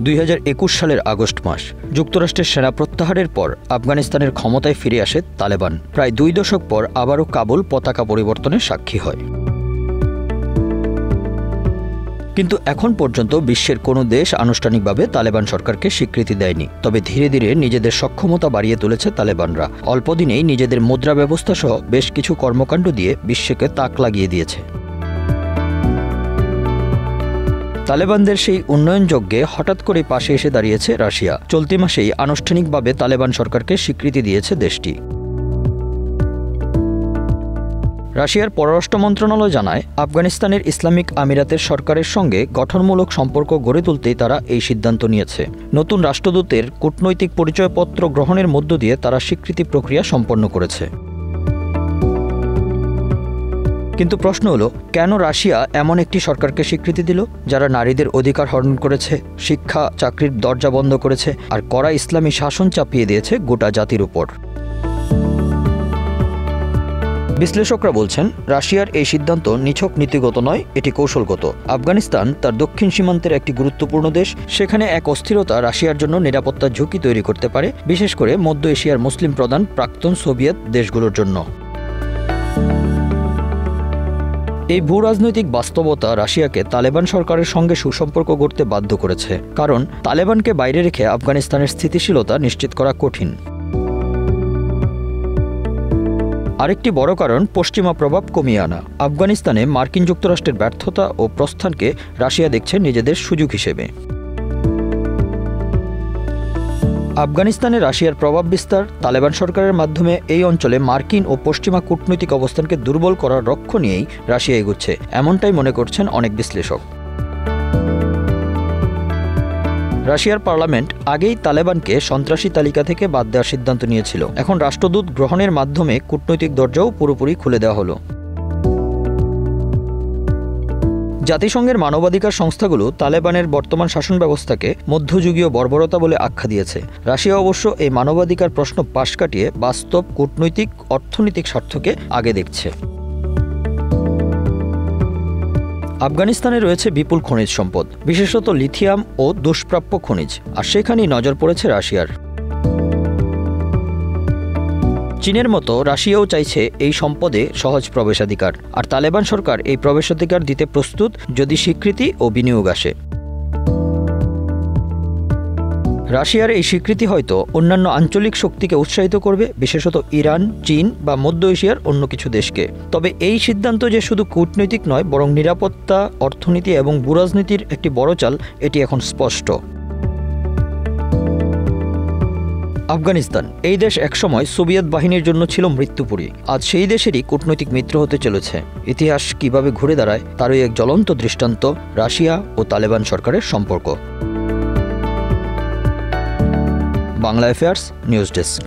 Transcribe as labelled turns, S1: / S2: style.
S1: 2021 সালের আগস্ট মাস যুক্তরাষ্ট্রের সেনা প্রত্যাহারের পর আফগানিস্তানের ক্ষমতায় ফিরে আসে তালেবান। প্রায় 2 দশক পর আবারও কাবুল পতাকা পরিবর্তনের সাক্ষী হয়। কিন্তু এখন পর্যন্ত বিশ্বের কোনো দেশ আনুষ্ঠানিকভাবে তালেবান সরকারকে স্বীকৃতি দেয়নি। তবে ধীরে ধীরে নিজেদের সক্ষমতা বাড়িয়ে তুলেছে তালেবানরা। অল্পদিনেই নিজেদের মুদ্রা ব্যবস্থা সহ বেশ কিছু কর্মকাণ্ড দিয়ে বিশ্বকে তাক লাগিয়ে দিয়েছে। তালেবানদের সেই উন্নয়ন যজ্ঞে হঠাৎ করে পাশে এসে দাঁড়িয়েছে রাশিয়া। চলতি মাসেই আনুষ্ঠানিকভাবে তালেবান সরকারকে স্বীকৃতি দিয়েছে দেশটি। রাশিয়ার পররাষ্ট্র মন্ত্রণালয় জানায়, আফগানিস্তানের ইসলামিক আমিরাতের সরকারের সঙ্গে গঠনমূলক সম্পর্ক গড়ে তুলতেই তারা এই সিদ্ধান্ত নিয়েছে। নতুন রাষ্ট্রদূতের কূটনৈতিক পরিচয়পত্র গ্রহণের মধ্য দিয়ে তারা স্বীকৃতি প্রক্রিয়া সম্পন্ন করেছে। কিন্তু প্রশ্ন হলো, কেন রাশিয়া এমন একটি সরকারকে স্বীকৃতি দিল যারা নারীদের অধিকার হরণ করেছে, শিক্ষা চাকরির দরজা বন্ধ করেছে আর কড়া ইসলামী শাসন চাপিয়ে দিয়েছে গোটা জাতির উপর? বিশ্লেষকরা বলছেন, রাশিয়ার এই সিদ্ধান্ত নিছক নীতিগত নয়, এটি কৌশলগত। আফগানিস্তান তার দক্ষিণ সীমান্তের একটি গুরুত্বপূর্ণ দেশ। সেখানে এক অস্থিরতা রাশিয়ার জন্য নিরাপত্তার ঝুঁকি তৈরি করতে পারে, বিশেষ করে মধ্য এশিয়ার মুসলিম প্রধান প্রাক্তন সোভিয়েত দেশগুলোর জন্য। এই ভূরাজনৈতিক বাস্তবতা রাশিয়াকে তালেবান সরকারের সঙ্গে সুসম্পর্ক গড়তে বাধ্য করেছে, কারণ তালেবানকে বাইরে রেখে আফগানিস্তানের স্থিতিশীলতা নিশ্চিত করা কঠিন। আরেকটি বড় কারণ পশ্চিমা প্রভাব কমিয়ে আনা। আফগানিস্তানে মার্কিন যুক্তরাষ্ট্রের ব্যর্থতা ও প্রস্থানকে রাশিয়া দেখছে নিজেদের সুযোগ হিসেবে। আফগানিস্তানে রাশিয়ার প্রভাব বিস্তার, তালেবান সরকারের মাধ্যমে এই অঞ্চলে মার্কিন ও পশ্চিমা কূটনৈতিক অবস্থানকে দুর্বল করার লক্ষ্য নিয়েই রাশিয়া এগুচ্ছে, এমনটাই মনে করছেন অনেক বিশ্লেষক। রাশিয়ার পার্লামেন্ট আগেই তালেবানকে সন্ত্রাসী তালিকা থেকে বাদ দেওয়ার সিদ্ধান্ত নিয়েছিল। এখন রাষ্ট্রদূত গ্রহণের মাধ্যমে কূটনৈতিক দরজাও পুরোপুরি খুলে দেওয়া হলো। জাতিসংঘের মানবাধিকার সংস্থাগুলো তালেবানের বর্তমান শাসন ব্যবস্থাকে মধ্যযুগীয় বর্বরতা বলে আখ্যা দিয়েছে। রাশিয়া অবশ্য এই মানবাধিকার প্রশ্ন পাশ কাটিয়ে বাস্তব কূটনৈতিক অর্থনৈতিক স্বার্থকে আগে দেখছে। আফগানিস্তানে রয়েছে বিপুল খনিজ সম্পদ, বিশেষত লিথিয়াম ও দুষ্প্রাপ্য খনিজ, আর সেখানেই নজর পড়েছে রাশিয়ার। চীনের মতো রাশিয়াও চাইছে এই সম্পদে সহজ প্রবেশাধিকার, আর তালেবান সরকার এই প্রবেশাধিকার দিতে প্রস্তুত যদি স্বীকৃতি ও বিনিয়োগ আসে। রাশিয়ার এই স্বীকৃতি হয়তো অন্যান্য আঞ্চলিক শক্তিকে উৎসাহিত করবে, বিশেষত ইরান, চীন বা মধ্য এশিয়ার অন্য কিছু দেশকে। তবে এই সিদ্ধান্ত যে শুধু কূটনৈতিক নয়, বরং নিরাপত্তা, অর্থনীতি এবং ভূরাজনীতির একটি বড় চাল, এটি এখন স্পষ্ট। আফগানিস্তান এই দেশ একসময় সোভিয়েত বাহিনীর জন্য ছিল মৃত্যুপুরী। আজ সেই দেশেরই কূটনৈতিক মিত্র হতে চলেছে। ইতিহাস কিভাবে ঘুরে দাঁড়ায় তারই এক জ্বলন্ত দৃষ্টান্ত রাশিয়া ও তালেবান সরকারের সম্পর্ক। Bangla affairs news desk.